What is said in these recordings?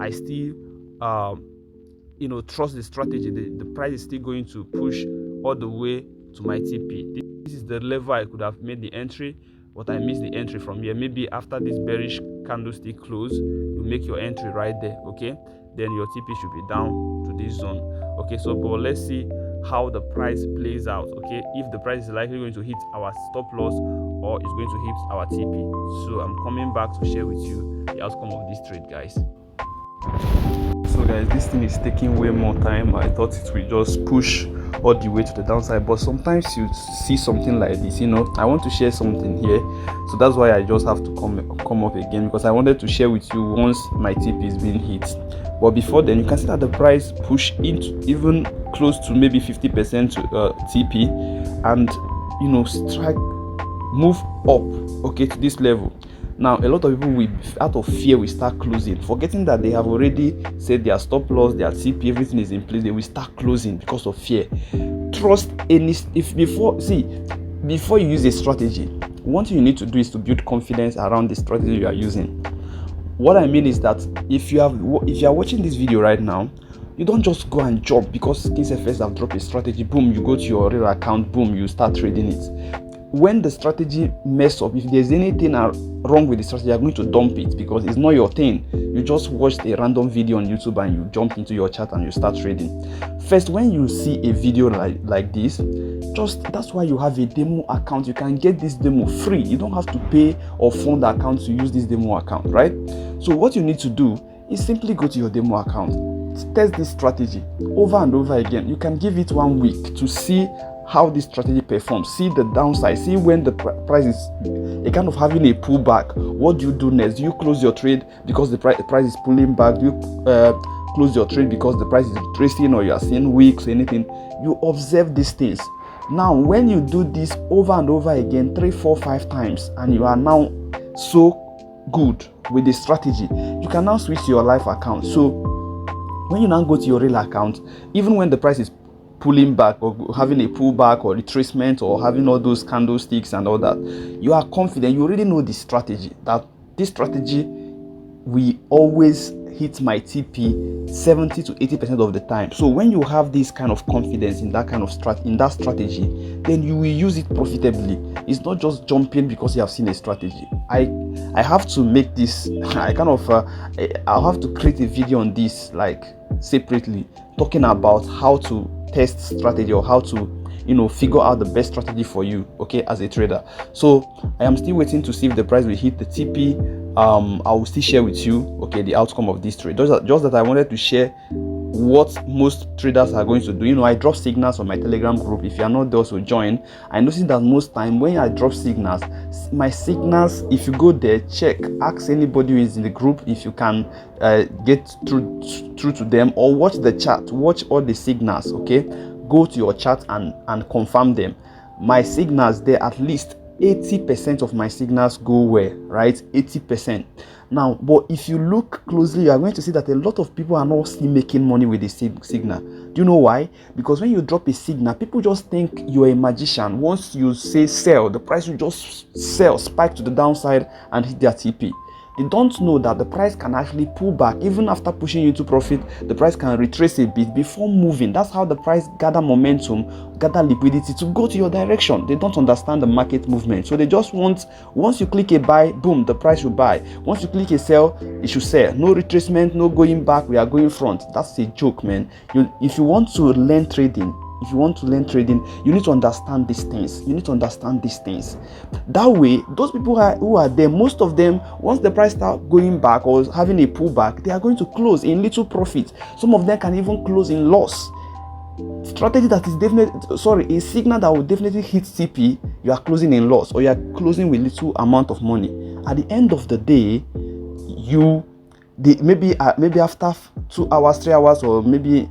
I still trust the strategy. The price is still going to push all the way to my TP. This is the level I could have made the entry, but I missed the entry from here. Maybe after this bearish candlestick close, you make your entry right there. Okay, then your TP should be down to this zone. Okay, so but let's see how the price plays out. Okay, if the price is likely going to hit our stop loss or it's going to hit our TP. So I'm coming back to share with you the outcome of this trade, guys. So guys, this thing is taking way more time. I thought it would just push all the way to the downside, but sometimes you see something like this. I want to share something here, so that's why I just have to come up again, because I wanted to share with you once my TP is being hit. But before then, you can see that the price push into even close to maybe 50% to TP, and strike, move up, okay, to this level. Now, a lot of people will, out of fear, will start closing, forgetting that they have already said their stop loss, their TP, everything is in place. They will start closing because of fear. Trust before you use a strategy, one thing you need to do is to build confidence around the strategy you are using. What I mean is that if you are watching this video right now, you don't just go and jump because KingsFS have dropped a strategy. Boom, you go to your real account. Boom, you start trading it. When the strategy mess up, if there's anything wrong with the strategy, you're going to dump it because it's not your thing. You just watched a random video on YouTube and you jump into your chat and you start trading. First, when you see a video like this, that's why you have a demo account. You can get this demo free. You don't have to pay or fund the account to use this demo account, right? So what you need to do is simply go to your demo account, test this strategy over and over again. You can give it 1 week to see how this strategy performs, see the downside, see when the price is a kind of having a pullback. What do you do next? Do you close your trade because the price is pulling back? Do you close your trade because the price is retracing, or you are seeing wicks or anything? You observe these things. Now, when you do this over and over again, 3, 4, 5 times, and you are now so good with the strategy, you can now switch to your live account. So when you now go to your real account, even when the price is pulling back or having a pullback or retracement or having all those candlesticks and all that, you are confident. You already know the strategy, that this strategy we always hit my TP 70 to 80% of the time. So when you have this kind of confidence in that kind of strategy, then you will use it profitably. It's not just jumping because you have seen a strategy. I have to make this I'll have to create a video on this, like separately, talking about how to test strategy or how to figure out the best strategy for you, okay, as a trader. So I am still waiting to see if the price will hit the TP. I will still share with you, okay, the outcome of this trade. Just that I wanted to share what most traders are going to do. I drop signals on my Telegram group. If you are not there, so join. I noticed that most time when I drop signals, my signals, if you go there, ask anybody who is in the group if you can get through to them, or watch the chat, watch all the signals, okay? Go to your chat and confirm them. My signals there, at least 80% of my signals go where, right? 80%. Now, but if you look closely, you are going to see that a lot of people are not still making money with the signal. Do you know why? Because when you drop a signal, people just think you're a magician. Once you say sell, the price will just sell, spike to the downside and hit their TP. They don't know that the price can actually pull back. Even after pushing you into profit, the price can retrace a bit before moving. That's how the price gather momentum, gather liquidity to go to your direction. They don't understand the market movement. So they just want, once you click a buy, boom, the price will buy. Once you click a sell, it should sell. No retracement, no going back, we are going front. That's a joke, man. If you want to learn trading, you need to understand these things. That way, those people who are there, most of them, once the price starts going back or having a pullback, they are going to close in little profit. Some of them can even close in loss. Strategy that is a signal that will definitely hit TP, you are closing in loss, or you are closing with little amount of money. At the end of the day, maybe after 2 hours, 3 hours, or maybe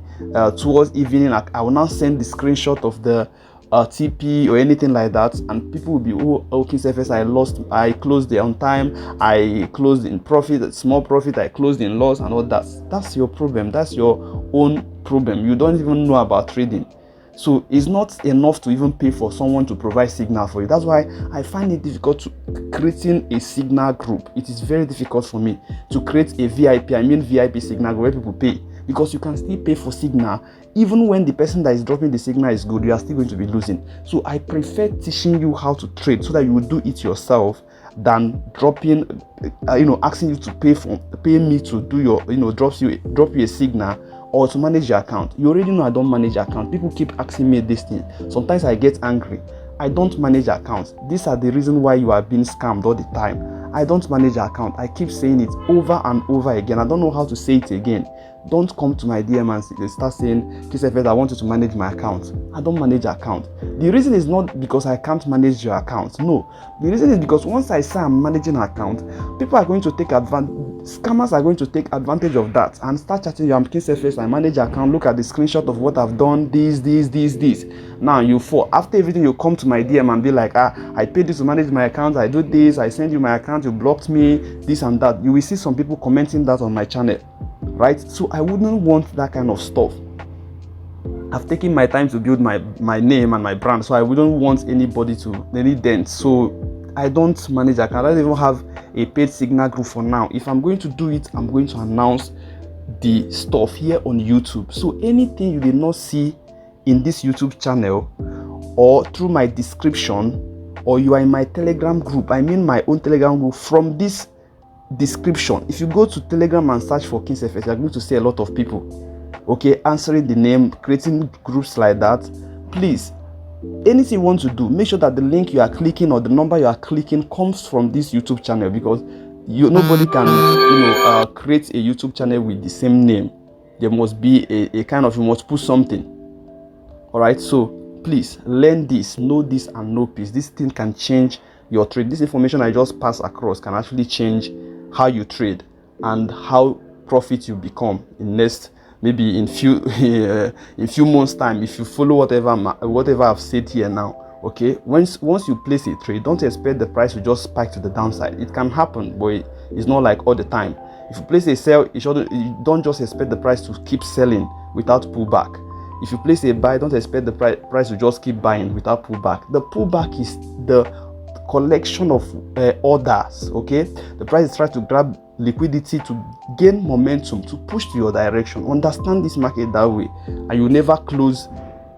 towards evening, I will now send the screenshot of the TP or anything like that, and people will be, KingsFS, I closed it on time, I closed in profit, small profit, I closed in loss, and all that. That's your problem. That's your own problem. You don't even know about trading. So it's not enough to even pay for someone to provide signal for you. That's why I find it difficult to creating a signal group. It is very difficult for me to create a VIP, I mean VIP signal group where people pay, because you can still pay for signal. Even when the person that is dropping the signal is good, you are still going to be losing. So I prefer teaching you how to trade so that you will do it yourself than dropping, asking you to pay me to do your, drop you a signal or to manage your account. You already know I don't manage account. People keep asking me this thing. Sometimes I get angry. I don't manage accounts. These are the reason why you are being scammed all the time. I don't manage account. I keep saying it over and over again. I don't know how to say it again. Don't come to my DM and start saying, KSFS, I want you to manage my account. I don't manage account. The reason is not because I can't manage your account. No. The reason is because once I say I'm managing an account, people are going to take advantage. Scammers are going to take advantage of that and start chatting you. I'm KSFS, I manage your account. Look at the screenshot of what I've done. This. Now you fall. After everything, you come to my DM and be like, I paid you to manage my account. I do this. I send you my account. You blocked me. This and that. You will see some people commenting that on my channel. Right? So I wouldn't want that kind of stuff. I've taken my time to build my name and my brand, so I wouldn't want anybody to any dent. So I don't manage account. I don't even have a paid signal group for now. If I'm going to do it, I'm going to announce the stuff here on YouTube. So anything you did not see in this YouTube channel or through my description, or you are in my Telegram group, I mean my own Telegram group, from this description, if you go to Telegram and search for KSFS, you're going to see a lot of people, okay, answering the name, creating groups like that. Please, anything you want to do, make sure that the link you are clicking or the number you are clicking comes from this YouTube channel, because nobody can create a YouTube channel with the same name. There must be a kind of, you must put something. All right, so please learn this, know this, and know peace. This thing can change your trade. This information I just passed across can actually change how you trade and how profit you become in next, maybe in few months time, if you follow whatever I've said here now. Okay, once you place a trade, don't expect the price to just spike to the downside. It can happen, but it's not like all the time. If you place a sell, you don't just expect the price to keep selling without pullback. If you place a buy, don't expect the price to just keep buying without pullback. The pullback is the collection of orders. Okay, the price is trying to grab liquidity to gain momentum, to push to your direction. Understand this market that way, and you never close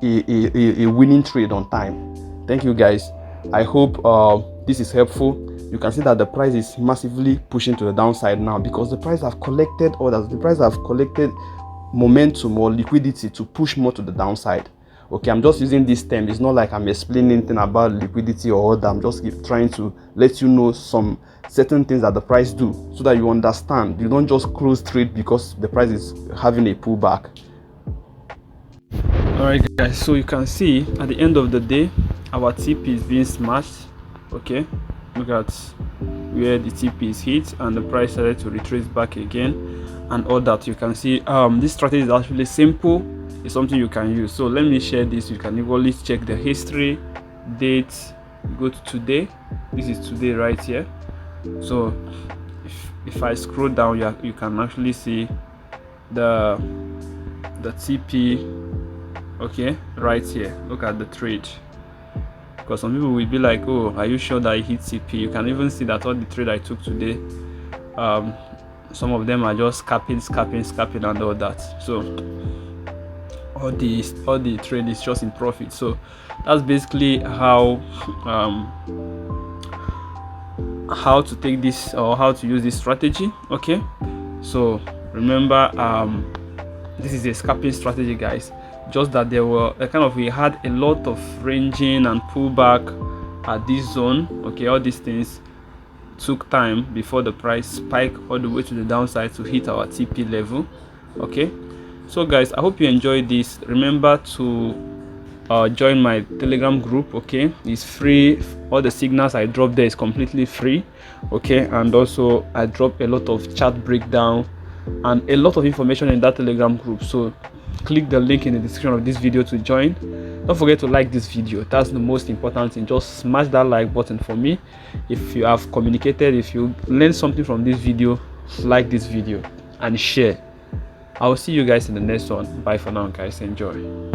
a winning trade on time. Thank you guys. I hope this is helpful. You can see that the price is massively pushing to the downside now because the price have collected orders. The price have collected momentum or liquidity to push more to the downside. Okay, I'm just using this term. It's not like I'm explaining anything about liquidity or order. I'm just trying to let you know some certain things that the price do so that you understand. You don't just close trade because the price is having a pullback. All right, guys. So you can see at the end of the day, our TP is being smashed. Okay, look at where the TP is hit and the price started to retrace back again and all that. You can see this strategy is actually simple. It's something you can use. So let me share this. You can equally check the history, date, go to today. This is today right here. So if I scroll down, you can actually see the TP, okay, right here. Look at the trade, because some people will be like, oh, are you sure that it hit TP? You can even see that all the trade I took today, some of them are just scalping and all that. So all the trade is just in profit. So that's basically how to take this, or how to use this strategy. Okay, so remember, this is a scalping strategy, guys. Just that we had a lot of ranging and pullback at this zone. Okay, all these things took time before the price spiked all the way to the downside to hit our TP level. Okay, so guys, I hope you enjoyed this. Remember to join my Telegram group. Okay, it's free. All the signals I drop there is completely free. Okay, and also I drop a lot of chart breakdown and a lot of information in that Telegram group. So click the link in the description of this video to join. Don't forget to like this video. That's the most important thing. Just smash that like button for me. If you have communicated, if you learned something from this video, like this video and share. I'll see you guys in the next one. Bye for now, guys. Enjoy.